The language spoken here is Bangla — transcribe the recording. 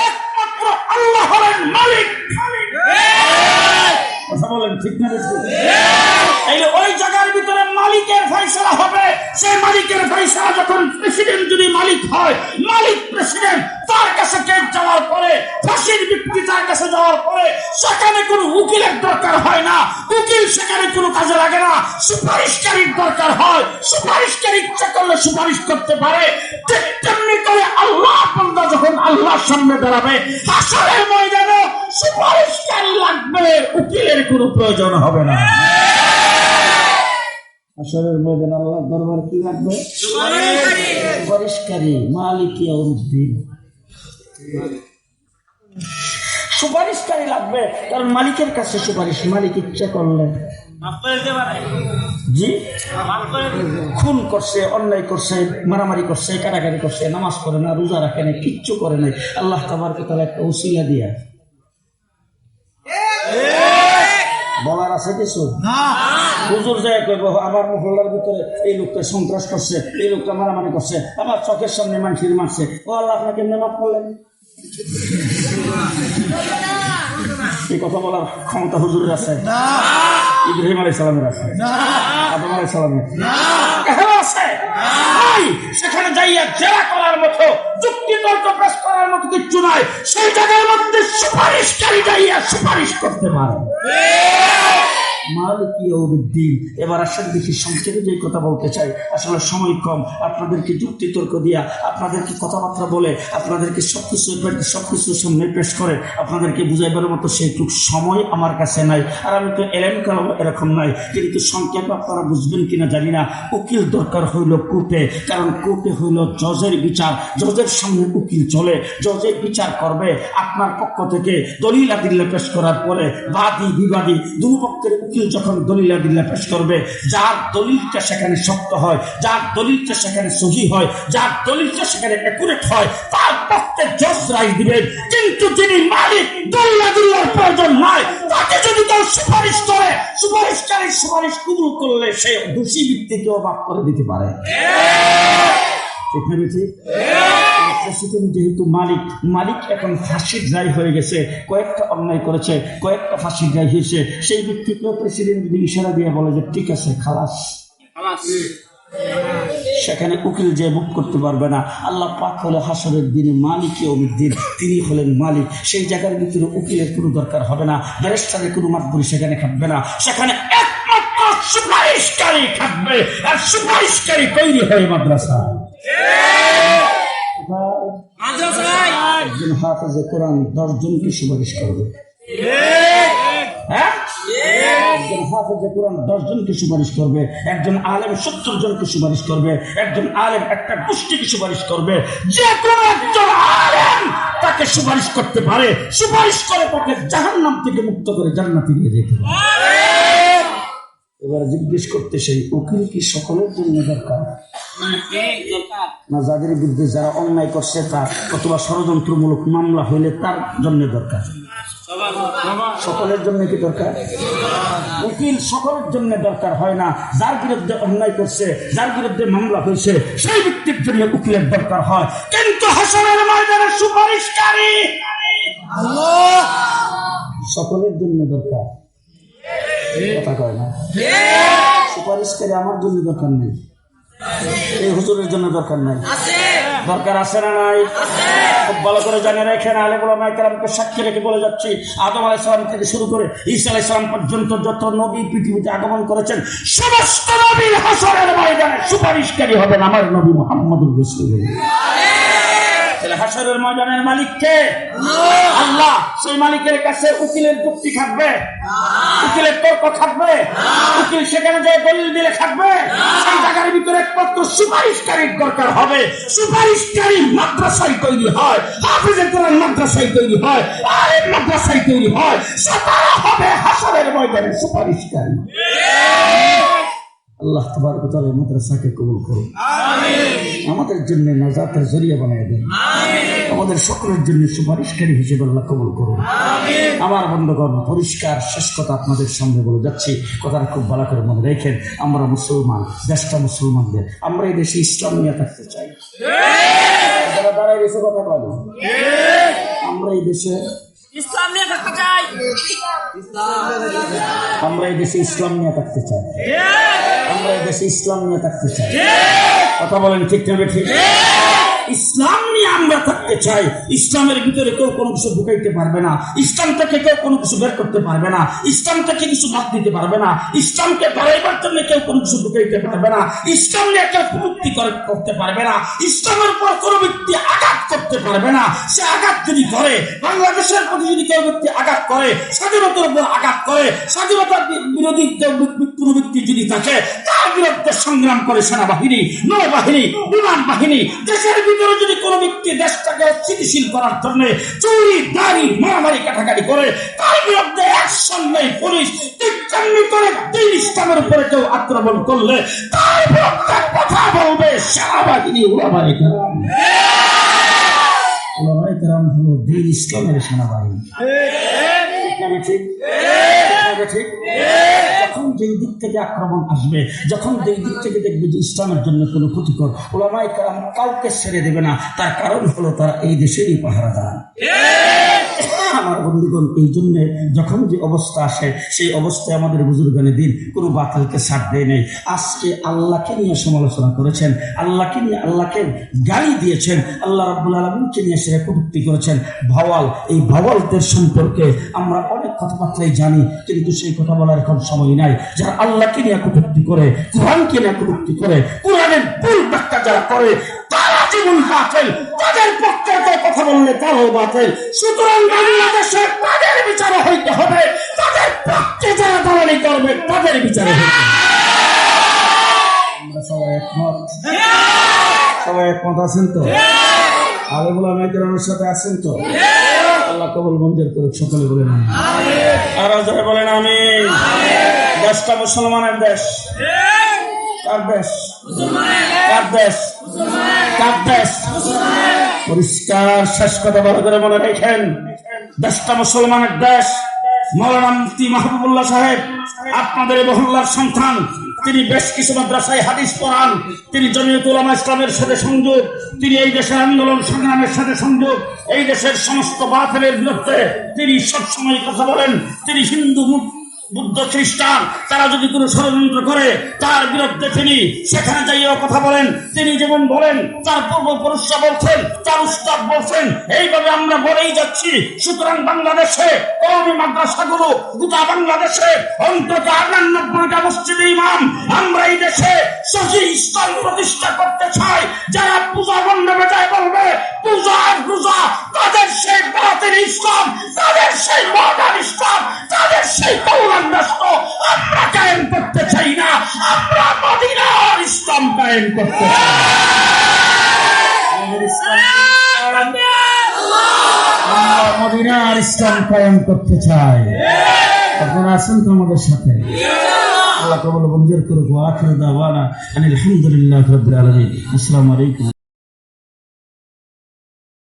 একমাত্র আল্লাহ হলেন মালিক। কথা বলেন ঠিক না? ওই জায়গার ভিতরে মালিকের ফয়সালা হবে। সেই মালিকের ফয়সালা যখন প্রেসিডেন্ট যদি মালিক হয়, মালিক প্রেসিডেন্ট, তার কাছে কেস যাওয়ার পরে, ফাঁসির ব্যক্তি তার কাছে যাওয়ার পরে সেখানে কোনো উকিলের দরকার হয় না। উকিল সেখানে কোনো কাজে লাগে না। সুপারিশকারীর দরকার হয়। সুপারিশকারী ইচ্ছা করলে সুপারিশ করতে পারে। তেমনি করে আল্লাহ বান্দা যখন আল্লাহর সামনে দাঁড়াবে, হাসরের ময়দানে সুপারিশকারী লাগবে, উকিলের কোনো প্রয়োজন হবে না। হাসরের ময়দানে আল্লাহর দরবারে কি লাগবে? সুপারিশকারী, মালিক ইয়াউমিদ্দিন। সুপারিশকারী লাগবে, কারণ মালিকের কাছে সুপারিশ। মালিক ইচ্ছা করলে জি খুন করছে, অন্যায় করছে, মারামারি করছে, কাটাকাটি করছে, নামাজ পড়ে না, রোজা রাখে না, কিচ্ছু করে নাই, আল্লাহ তাবারক ওয়া তাআলা একটা ওসিলা দিয়া বলার আছে কিছু? হুজুর যায় কইব আমার মহল্লার ভিতরে এই লোকটা সন্ত্রাস করছে, এই লোকটা মারামারি করছে, আমার চোখের সামনে মানুষের মারছে, ও আল্লাহ আপনাকে মাফ করলেন। এই কথা বলার ক্ষমতা হুজুরের আছে? ইব্রাহিম আলাইহিস সালামের আছে? আদম আলাইহিস সালামের আছে? সেখানে যাইয়া জেরা করার মতো, যুক্তি তর্ক পেশ করার মতো কিচ্ছু নাই। সেই জায়গার মধ্যে সুপারিশকারী যাইয়া সুপারিশ করতে পারে। মালিক ইয়াউমিদ্দিন। এবার আসলে দেখি সংক্ষেপে যে কথা বলতে চাই, আসলে সময় কম, আপনাদেরকে যুক্তি তর্ক দিয়া, আপনাদেরকে কথাবার্তা বলে, আপনাদেরকে সবকিছু সামনে পেশ করে আপনাদেরকে বুঝাইবার মতো সেইটুক সময় আমার কাছে নাই। আর আমি তো এলেম কালাম এরকম নাই, কিন্তু সংক্ষেপে আপনারা বুঝবেন কিনা জানি না। উকিল দরকার হইল কোর্টে, কারণ কোর্টে হইল জজের বিচার। জজের সামনে উকিল চলে, জজের বিচার করবে। আপনার পক্ষ থেকে দলিল আদিল্লা পেশ করার পরে বাদী বিবাদী দুপক্ষের যখন দলিল আদিল্লা পেশ করবে, যার দলিলটা সেখানে শক্ত হয়, যার দলিলটা সেখানে সহি হয়, যার দলিলটা সেখানে একুরেট হয়, তার পক্ষে জজ রায় দিবেন। কিন্তু যিনি মালিক, দলিল আদিল্লার প্রয়োজন নাই, তাকে যদি কেউ সুপারিশ করে, সুপারিশকারী সুপারিশ কবুল করলে সে দোষী ব্যক্তিকেও মাফ করে দিতে পারে। যেহেতু মালিক এখন ফাঁসির রায় হয়ে গেছে, কয়েকটা অন্যায় করেছে, কয়েকটা ফাঁসির রায় হয়েছে, সেই ব্যক্তিকেও প্রেসিডেন্ট যদি ইশারা দিয়ে বলে যে ঠিক আছে খালাস, সেখানে উকিল যে মুখ করতে পারবে না। আল্লাহ পাক হলো হাসরের দিনে মালিক ইয়াউমিদ্দিন, তিনি হলেন মালিক। সেই জায়গার ভিতরে উকিলের কোনো দরকার হবে না, ব্যারিস্টারের কোনো মাতবরি সেখানে খাটবে না, সেখানে একমাত্র সুপারিশকারী থাকবে। আর সুপারিশকারী তৈরি হয় মাদ্রাসা। একজন হাফেজে কোরআন 10 জনকে সুপারিশ করবে। একজন হাফেজে কোরআন 10 জনকে সুপারিশ করবে। একজন আলেম 70 জনকে সুপারিশ করবে। একজন আলেম একটা গোষ্ঠীকে সুপারিশ করবে। যে কোনো একজন আলেম তাকে সুপারিশ করতে পারে, সুপারিশ করে তাকে জাহান্নাম থেকে মুক্ত করে জান্নাতে নিয়ে যেতে পারে। এবার জিজ্ঞেস করতে সেই উকিল কি সকলের জন্য দরকার, না যাদের বিরুদ্ধে যারা অন্যায় করছে তার, অথবা ষড়যন্ত্রমূলক মামলা হইলে তার জন্য দরকার? সকলের জন্য কি দরকার? উকিল সকলের জন্য দরকার হয় না। যার বিরুদ্ধে অন্যায় করছে, যার বিরুদ্ধে মামলা হয়েছে, সেই ব্যক্তির জন্য উকিলের দরকার হয়। কিন্তু হাসরের ময়দানে সুপারিশকারী সকলের জন্য দরকার। কথা কয় না? সুপারিশকারী আমার জন্য দরকার নেই, এই হুজুরের জন্য দরকার নাই। দরকার আছে না নাই? খুব ভালো করে জানে রাখেন। আলেম ওলামায়ে কেরামকে সাক্ষী রেখে বলে যাচ্ছি, আদম আলাইহিস সালাম থেকে শুরু করে ঈসা আলাইহিস সালাম পর্যন্ত যত নবী পৃথিবীতে আগমন করেছেন, সমস্ত নবীর হাসরের ময়দানে সুপারিশকারী হবেন আমার নবী মুহাম্মদুর রাসূলুল্লাহ। হাসরের ময়দানের মালিক কে? আল্লাহ। সেই মালিকের কাছে উকিলের যুক্তি থাকবে, উকিলের তর্ক থাকবে, উকিল সেখানে যে দলিল দিলে থাকবে। সেই জায়গার ভিতরে একমাত্র সুপারিশকারীর দরকার হবে। সুপারিশকারী মাদ্রাসায় তৈরি হয়, হাফেজে কোরআন মাদ্রাসায় তৈরি হয়, আলেম মাদ্রাসায় তৈরি হয়, সেটাই হবে হাসরের ময়দানে সুপারিশকারী। আল্লাহ তাবারক ওয়া তাআলা মাদ্রাসাকে কবুল করুন, আমিন। আমাদের জন্য নাজাতের জরিয়া বানায় দেন, আমিন। আমাদের সকলের জন্য সুপারিশকারী হিসেবে আল্লাহ কবুল করুন। আমার বন্ধুগণ, পরিষ্কার শেষ কথা আপনাদের সামনে বলে যাচ্ছি, কথাটা খুব ভালো করে মনে রেখেন। আমরা মুসলমান, দেশটা মুসলমানদের, আমরা এই দেশে ইসলাম নিয়ে থাকতে চাই। আমরা এই দেশে ইসলাম নিয়ে থাকতে চাই। আমরা এই দেশে ইসলাম নিয়ে থাকতে চাই। আমরা এই দেশে ইসলাম নিয়ে থাকতে চাই। কথা বলেন ঠিক না ঠিক? ইসলাম নিয়ে আমরা থাকতে চাই। ইসলামের ভিতরে কেউ কোনো কিছু ঢুকাইতে পারবে না। ইসলাম থেকে কেউ কোনো কিছু বের করতে পারবে না। ইসলাম থেকে কিছু বাদ দিতে পারবে না। ইসলামকে বাড়াইবার জন্য কেউ কোনো কিছু ঢুকাইতে পারবে না। ইসলাম নিয়ে কেউ প্রযুক্তি করতে পারবে না। ইসলামের পর কোনো ব্যক্তি আঘাত করতে পারবে না। সে আঘাত যদি করে, বাংলাদেশের প্রতি যদি কেউ ব্যক্তি আঘাত করে, স্বাধীনতার উপর আঘাত করে, স্বাধীনতার বিরোধী কোনো ব্যক্তি যদি থাকে, তার বিরুদ্ধে সংগ্রাম করে সেনাবাহিনী, নৌবাহিনী, বিমান বাহিনী। দেশের ভিতরে যদি কোনো ব্যক্তি দেশটাকে স্থিতিশীল করার জন্য চুরি, দাড়ি, মারামারি, কাটাকাটি করে, তার বিরুদ্ধে অ্যাকশন নেই পুলিশ। তেমনি করে দিন ইসলামের উপরে কেউ আক্রমণ করলে তার বিরুদ্ধে কথা বলবে সেনাবাহিনী, উলামায়ে কেরাম। উলামায়ে কেরাম হলো দিন ইসলামের সেনাবাহিনী। ঠিক? যখন যেই দিক থেকে আক্রমণ আসবে, যখন যেই দিক থেকে দেখবে যে ইসলামের জন্য কোনো ক্ষতিকর, উলামায়ে কেরাম কাউকে ছেড়ে দেবে না। তার কারণ হলো তারা এই দেশেরই পাহারাদার। আমার বন্ধুগণ, এই জন্য যখন যে অবস্থা আসে, সেই অবস্থায় আমাদের বুজুর্গানে দিন কোনো বাতিলকে ছাড় দেয় নেই। আজকে আল্লাহকে নিয়ে সমালোচনা করেছেন, আল্লাহকে নিয়ে আল্লাহকে গালি দিয়েছেন, আল্লাহ রাব্বুল আলামিনকে নিয়ে সেরা কটূক্তি করেছেন। ভাওয়াল, এই ভাওয়ালদের সম্পর্কে আমরা অনেক কথাবার্তাই জানি, কিন্তু সেই কথা বলার এখন সময় নাই। যারা আল্লাহকে নিয়ে কটূক্তি করে, কোরআনকে নিয়ে কটূক্তি করে, কোরআনের ভুল ব্যাখ্যা যারা করে, তারা জীবন বাতিল। তাদের পক্ষে কথা বললে তারাও বাতিল। সুতরাং বাংলাদেশে তাদের বিচারে হইতে হবে, তাদের পক্ষে যারা দালালি করবে তাদের বিচারে হইতে হবে। আমরা সবাই একমত? সবাই একমত আছেন তো? আলেম উলামায়ে কেরামের সাথে আছেন তো? আল্লাহ কবুল মঞ্জুর করুক। সকলে বলেন আমিন। আর যারা বলেন আমিন। দেশটা মুসলমানের দেশ। কার দেশ? কার দেশ? কার দেশ? পরিষ্কার শেষ কথা ভালো করে মনে রাখেন, দেশটা মুসলমানের দেশ। মাওলানা মুফতি মাহবুবুল্লাহ সাহেব আপনাদের মহল্লার সন্তান। তিনি বেশ কিছু মাদ্রাসায় হাদিস পড়ান। তিনি জমিয়তুল উলামা ইসলামের সাথে সংযোগ, তিনি এই দেশের আন্দোলন সংগ্রামের সাথে সংযোগ, এই দেশের সমস্ত বাতিলের বিরুদ্ধে তিনি সবসময় কথা বলেন। তিনি হিন্দু, বুদ্ধ, খ্রিস্টান তারা যদি কোনো ষড়যন্ত্র করে তার বিরুদ্ধে তিনি সেখানে যাইয়েও কথা বলেন। তিনি যেমন বলেন, তার পূর্বপুরুষরা বলছেন, তার উস্তাদ বলছেন, এইভাবে আমরা বলেই যাচ্ছি। সুতরাং বাংলাদেশে কওমি মাদ্রাসাগুলো, গোটা বাংলাদেশে অন্তত ৯৮টা মসজিদে ইমাম, আমরা এই দেশে সহি ইসলাম প্রতিষ্ঠা করতে চাই। যারা পূজা মণ্ডপে যায় বলবে পূজা আর পূজা, তাদের সেই বাতিল ইসলাম, তাদের সেই মডার্ন ইসলাম, তাদের সেই রাষ্ট্র আমরা কায়েম করতে চাই না। আমরা মদিনার ইসলাম কায়েম করতে চাই। আমরা মদিনার ইসলাম কায়েম করতে চাই। আপনারা আছেন তো আমাদের সাথে? আল্লাহ কবুল মঞ্জুর করুক। ওয়া আখিরু দাওয়ানা আনিল হামদুলিল্লাহি রাব্বিল আলামিন। আসসালামু আলাইকুম।